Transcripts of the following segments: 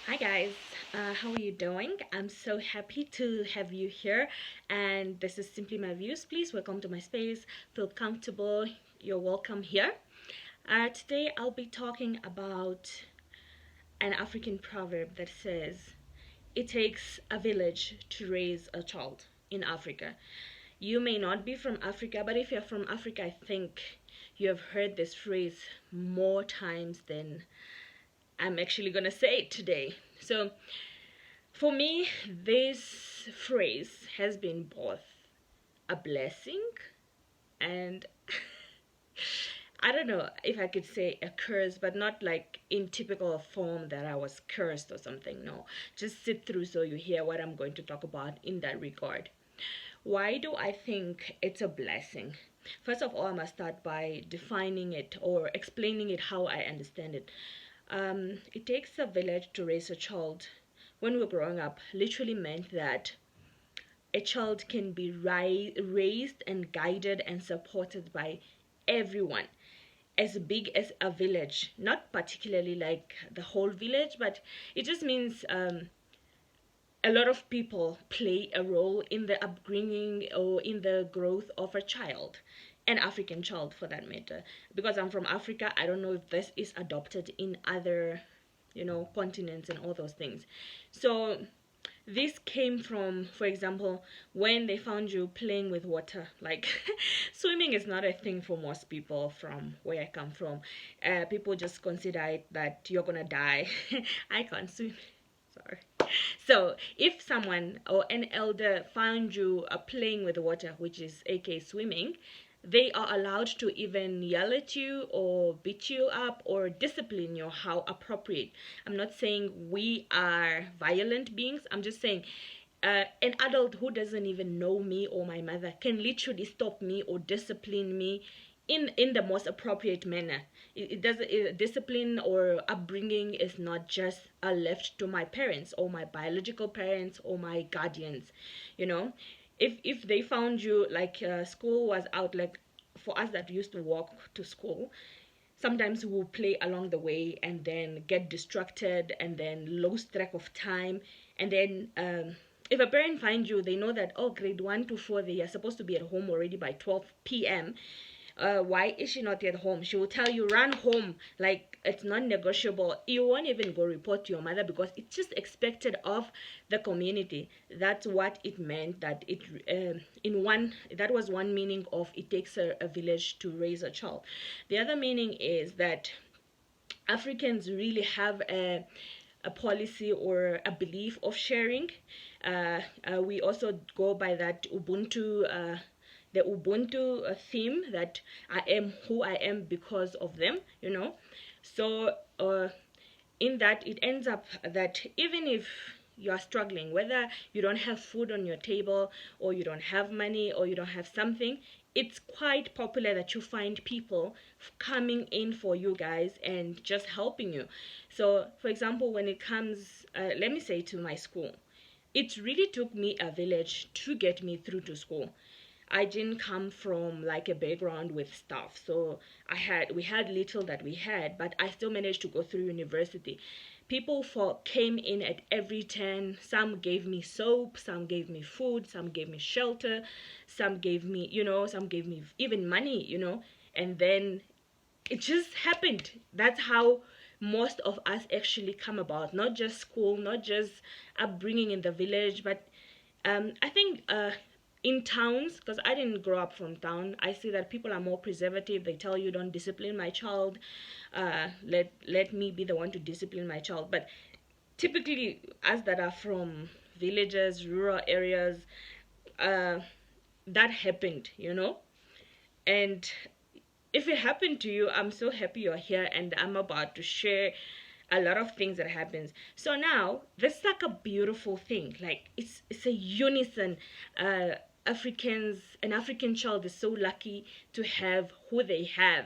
Hi guys, how are you doing? I'm so happy to have you here, and this is Simply My Views. Please welcome to my space. Feel comfortable. You're welcome here. Today I'll be talking about an African proverb that says, "It takes a village to raise a child." In Africa, you may not be from Africa, but if you're from Africa, I think you have heard this phrase more times than I'm actually gonna say it today. So for me, this phrase has been both a blessing and I don't know if I could say a curse, but not like in typical form that I was cursed or something. No, just sit through so you hear what I'm going to talk about in that regard. Why do I think it's a blessing? First of all, I must start by defining it or explaining it how I understand it. It takes a village to raise a child. When we were growing up, literally meant that a child can be raised and guided and supported by everyone as big as a village, not particularly like the whole village, but it just means a lot of people play a role in the upbringing or in the growth of a child, an African child for that matter. Because I'm from Africa, I don't know if this is adopted in other, continents and all those things. So this came from, for example, when they found you playing with water. Like, swimming is not a thing for most people from where I come from. People just consider it that you're gonna die. I can't swim. Sorry. So, if someone or an elder found you playing with water, which is aka swimming, they are allowed to even yell at you or beat you up or discipline you how appropriate. I'm not saying we are violent beings. I'm just saying an adult who doesn't even know me or my mother can literally stop me or discipline me in the most appropriate manner. It doesn't discipline or upbringing is not just left to my parents or my biological parents or my guardians. You know, if they found you like school was out, like for us that used to walk to school, sometimes we'll play along the way and then get distracted and then lose track of time, and then if a parent finds you, they know that, oh, grade 1 to 4, they are supposed to be at home already by 12 p.m. Why is she not at home? She will tell you, run home. Like, it's non-negotiable. You won't even go report to your mother because it's just expected of the community. That's what it meant. That it that was one meaning of it takes a village to raise a child. The other meaning is that Africans really have a policy or a belief of sharing. We also go by that the Ubuntu theme, that I am who I am because of them. So in that, it ends up that even if you are struggling, whether you don't have food on your table or you don't have money or you don't have something, it's quite popular that you find people coming in for you guys and just helping you. So for example, when it comes, let me say, to my school, it really took me a village to get me through to school. I didn't come from like a background with stuff. So we had little that we had, but I still managed to go through university. People came in at every turn. Some gave me soap, some gave me food, some gave me shelter, some gave me even money. And then it just happened. That's how most of us actually come about. Not just school, not just upbringing in the village, but I think in towns, because I didn't grow up from town, I see that people are more preservative. They tell you, don't discipline my child. Let me be the one to discipline my child. But typically, us that are from villages, rural areas, uh, that happened. And if it happened to you, I'm so happy you're here, and I'm about to share a lot of things that happens. So now this is like a beautiful thing. Like, it's a unison. An African child is so lucky to have who they have.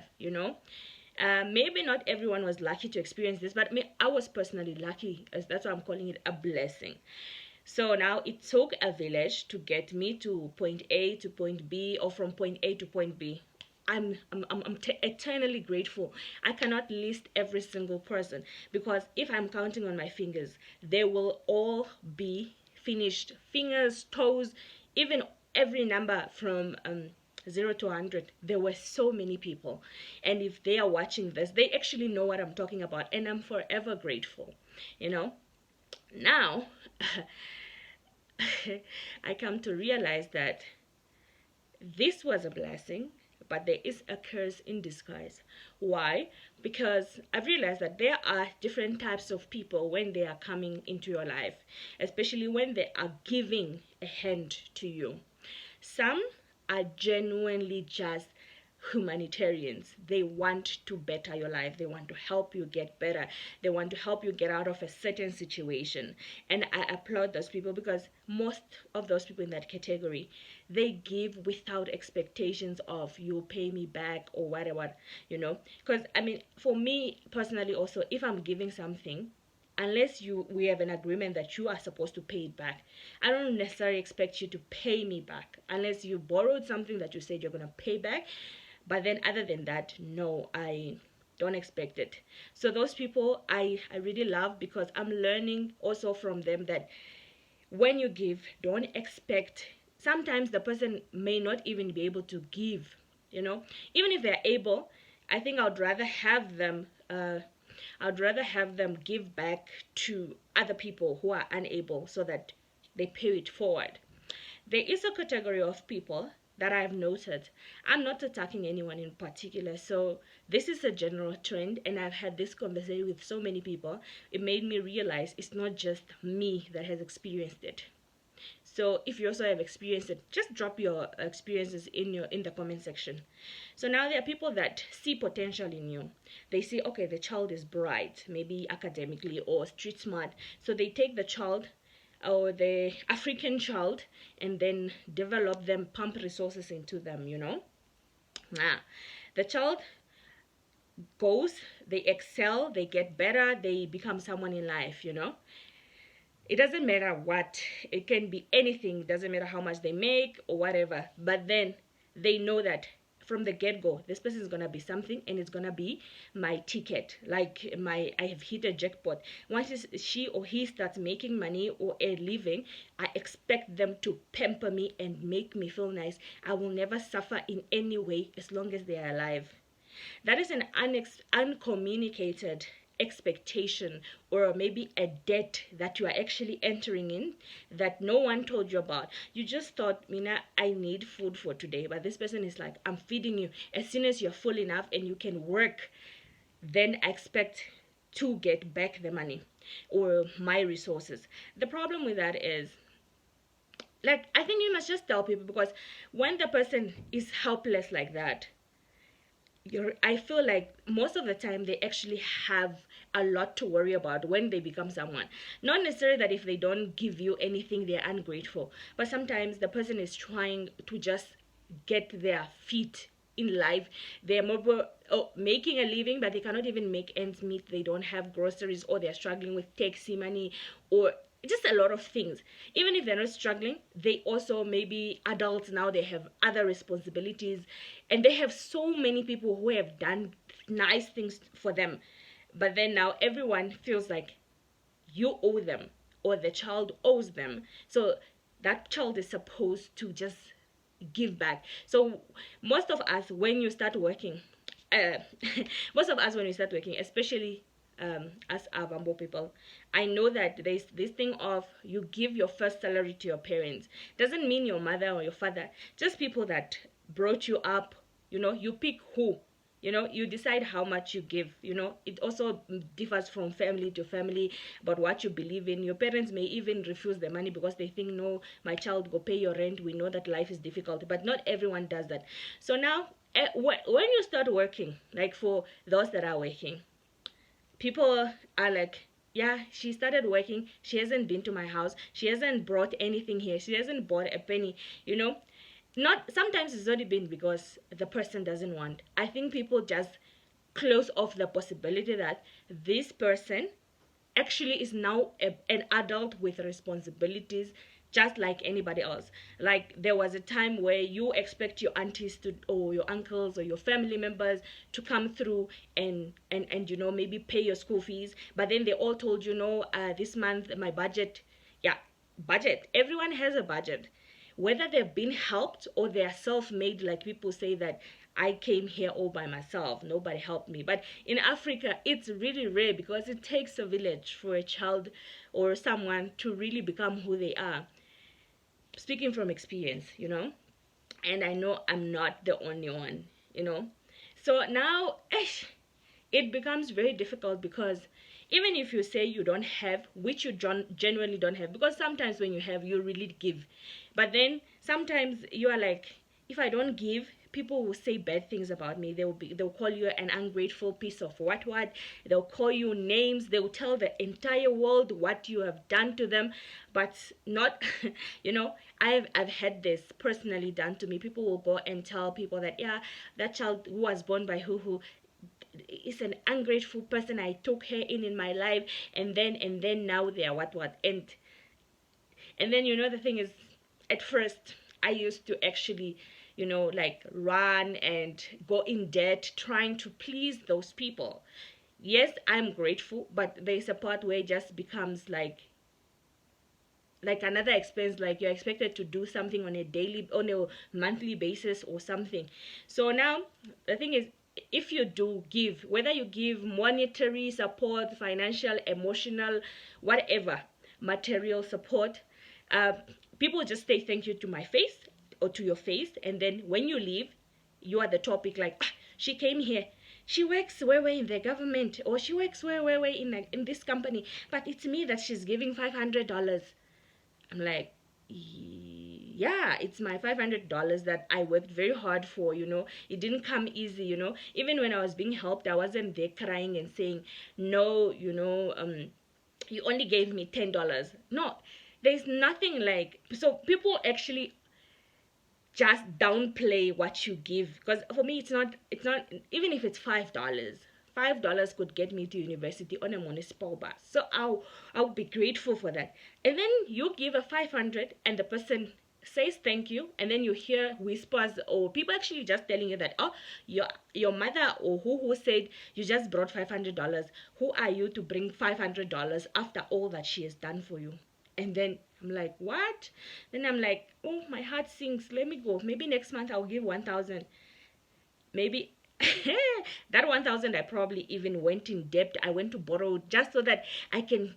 Maybe not everyone was lucky to experience this, but I was personally lucky, as that's why I'm calling it a blessing. So now it took a village to get me to point A to point B, or from point A to point B. eternally grateful. I cannot list every single person, because if I'm counting on my fingers, they will all be finished. Fingers, toes, even every number from 0 to 100. There were so many people, and if they are watching this, they actually know what I'm talking about, and I'm forever grateful. Now I come to realize that this was a blessing, but there is a curse in disguise. Why? Because I've realized that there are different types of people when they are coming into your life, especially when they are giving a hand to you. Some are genuinely just humanitarians. They want to better your life. They want to help you get better. They want to help you get out of a certain situation. And I applaud those people, because most of those people in that category, they give without expectations of you'll pay me back or whatever, Because, I mean, for me personally also, if I'm giving something, unless we have an agreement that you are supposed to pay it back, I don't necessarily expect you to pay me back unless you borrowed something that you said you're going to pay back. But then other than that, no, I don't expect it. So those people I really love, because I'm learning also from them that when you give, don't expect. Sometimes the person may not even be able to give, even if they're able. I think I'd rather have them give back to other people who are unable, so that they pay it forward. There is a category of people that I've noted. I'm not attacking anyone in particular, so this is a general trend, and I've had this conversation with so many people. It made me realize it's not just me that has experienced it. So if you also have experienced it, just drop your experiences in the comment section. So now there are people that see potential in you. They see, okay, the child is bright, maybe academically or street smart. So they take the child, or the African child, and then develop them, pump resources into them, The child goes, they excel, they get better, they become someone in life, It doesn't matter what, it can be anything, it doesn't matter how much they make or whatever, but then they know that from the get-go, this person is going to be something, and it's going to be my ticket, like I have hit a jackpot. Once she or he starts making money or a living, I expect them to pamper me and make me feel nice. I will never suffer in any way as long as they are alive. That is an uncommunicated expectation, or maybe a debt that you are actually entering in that no one told you about. You just thought, Mina, I need food for today, but this person is like, I'm feeding you. As soon as you're full enough and you can work, then I expect to get back the money or my resources. The problem with that is, like, I think you must just tell people, because when the person is helpless like that, I feel like most of the time they actually have a lot to worry about when they become someone. Not necessarily that if they don't give you anything, they're ungrateful. But sometimes the person is trying to just get their feet in life. They're making a living, but they cannot even make ends meet. They don't have groceries, or they're struggling with taxi money, or just a lot of things. Even if they're not struggling, they also may be adults now, they have other responsibilities, and they have so many people who have done nice things for them, but then now everyone feels like you owe them, or the child owes them, so that child is supposed to just give back. So most of us when you start working especially as Avambo people, I know that there's this thing of you give your first salary to your parents. Doesn't mean your mother or your father, just people that brought you up. You pick who, you decide how much you give. It also differs from family to family about what you believe in. Your parents may even refuse the money because they think, no, my child, go pay your rent. We know that life is difficult, but not everyone does that. So now when you start working, like for those that are working, people are like, yeah, she started working, she hasn't been to my house, she hasn't brought anything here, she hasn't bought a penny. Not sometimes it's not even because the person doesn't want. I think people just close off the possibility that this person actually is now an adult with responsibilities just like anybody else. Like there was a time where you expect your aunties to, or your uncles or your family members to come through and maybe pay your school fees, but then they all told you, no, this month my budget. Yeah, budget, everyone has a budget, whether they've been helped or they're self-made. Like people say that I came here all by myself, nobody helped me. But in Africa, it's really rare, because it takes a village for a child or someone to really become who they are. Speaking from experience, and I know I'm not the only one. So now it becomes very difficult, because even if you say you don't have, which you genuinely don't have, because sometimes when you have, you really give, but then sometimes you are like, if I don't give, people will say bad things about me. They'll call you an ungrateful piece of what. They'll call you names. They'll tell the entire world what you have done to them, but not I've had this personally done to me. People will go and tell people that, yeah, that child who was born by who is an ungrateful person. I took her in my life, and then now they are what, and then the thing is, at first I used to actually like run and go in debt trying to please those people. Yes, I'm grateful, but there's a part where it just becomes like another expense. Like you're expected to do something on a monthly basis or something. So now the thing is, if you do give, whether you give monetary support, financial, emotional, whatever, material support, people just say thank you to my face or to your face, and then when you leave, you are the topic, like, she came here, she works where in the government, or she works where in this company, but it's me that she's giving $500. I'm like, yeah, it's my $500 that I worked very hard for. It didn't come easy. Even when I was being helped, I wasn't there crying and saying, no, you only gave me $10. No, there's nothing like. So people actually just downplay what you give, because for me it's not even if it's $5 could get me to university on a municipal bus. So I'll be grateful for that. And then you give a 500 and the person says thank you, and then you hear whispers or people actually just telling you that, oh, your mother or who said you just brought $500. Who are you to bring $500 after all that she has done for you? And then I'm like, what? Then I'm like, oh, my heart sinks. Let me go. Maybe next month I'll give 1,000. Maybe that 1,000 I probably even went in debt. I went to borrow just so that I can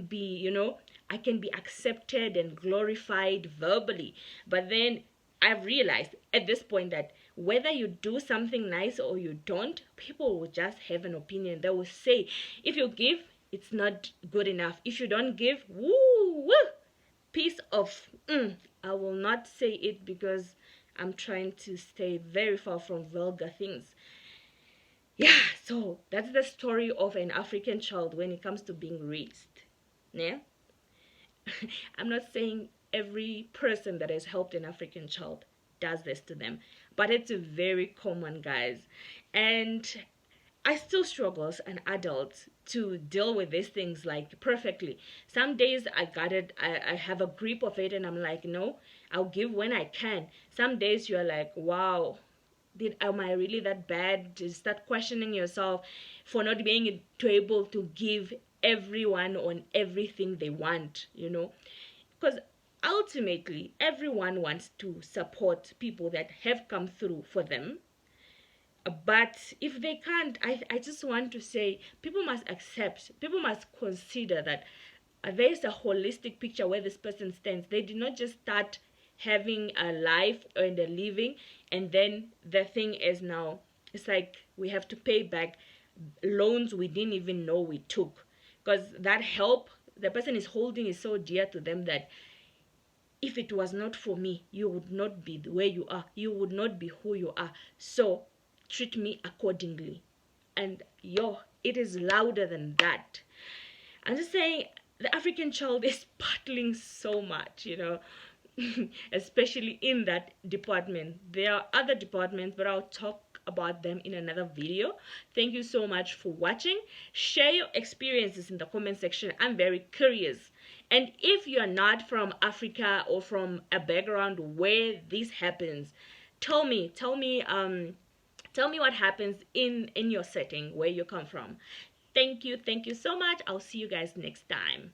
be, I can be accepted and glorified verbally. But then I've realized at this point that whether you do something nice or you don't, people will just have an opinion. They will say, if you give, it's not good enough. If you don't give, woo, piece of I will not say it because I'm trying to stay very far from vulgar things. Yeah, so that's the story of an African child when it comes to being raised. Yeah. I'm not saying every person that has helped an African child does this to them, but it's very common, guys. And I still struggle as an adult to deal with these things like perfectly. Some days I got it, I have a grip of it, and I'm like, no, I'll give when I can. Some days you're like, wow, am I really that bad? To start questioning yourself for not being able to give everyone on everything they want, because ultimately everyone wants to support people that have come through for them. But if they can't, I just want to say people must consider that there's a holistic picture where this person stands. They did not just start having a life and a living, and then the thing is now, it's like we have to pay back loans we didn't even know we took, because that help the person is holding is so dear to them that if it was not for me, you would not be where you are, you would not be who you are, so treat me accordingly. And it is louder than that. I'm just saying, the African child is battling so much, especially in that department. There are other departments, but I'll talk about them in another video. Thank you so much for watching. Share your experiences in the comment section. I'm very curious. And if you're not from Africa or from a background where this happens, tell me what happens in your setting where you come from. Thank you so much. I'll see you guys next time.